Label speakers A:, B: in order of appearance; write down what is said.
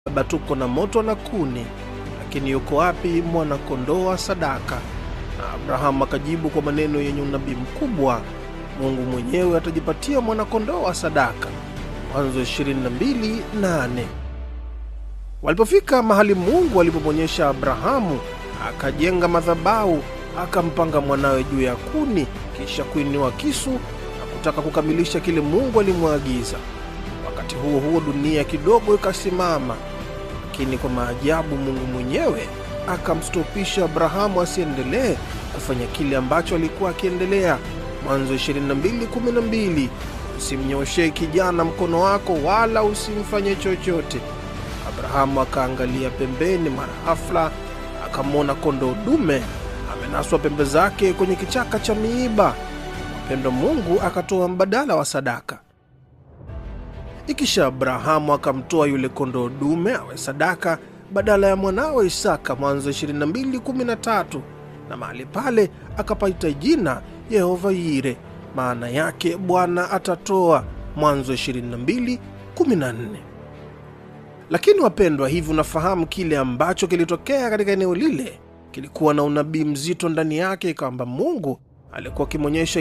A: Baba, tuko na moto na kuni, lakini yuko wapi mwana-kondoo wa sadaka? Na Abrahamu akajibu kwa maneno yenye unabii mkubwa, Mungu mwenyewe atajipatia mwana-kondoo wa sadaka. Mwanzo 22:8. Walipofika mahali Mungu alipomwonyesha Abrahamu, akajenga madhabahu, akampanga mwanawe juu ya kuni, kisha kuinua kisu na kutaka kukamilisha kile Mungu alimwagiza. Wakati huo huo dunia kidogo ikasimama, lakini kwa maajabu Mungu mwenyewe akamstopisha Abrahamu asiendelee kufanya kile ambacho alikuwa akiendelea. Mwanzo 22:12. Usimnyoshee kijana mkono wako wala usimfanye chochote. Abrahamu akaangalia pembeni, mara ghafla akamwona kondoo dume amenaswa pembe zake kwenye kichaka cha miiba. Mpendo, Mungu akatoa mbadala wa sadaka. Ikisha Abrahamu akamtoa yule kondoo dume awe sadaka badala ya mwanawe Isaka. Mwanzo 22:13. Na mahali pale akapaita jina Yehova Yire, maana yake Bwana atatoa. Mwanzo 22:14. Lakini wapendwa, hivi unafahamu kile ambacho kilitokea katika eneo lile? Kilikuwa na unabii mzito ndani yake, kwamba Mungu alikuwa akimwonyesha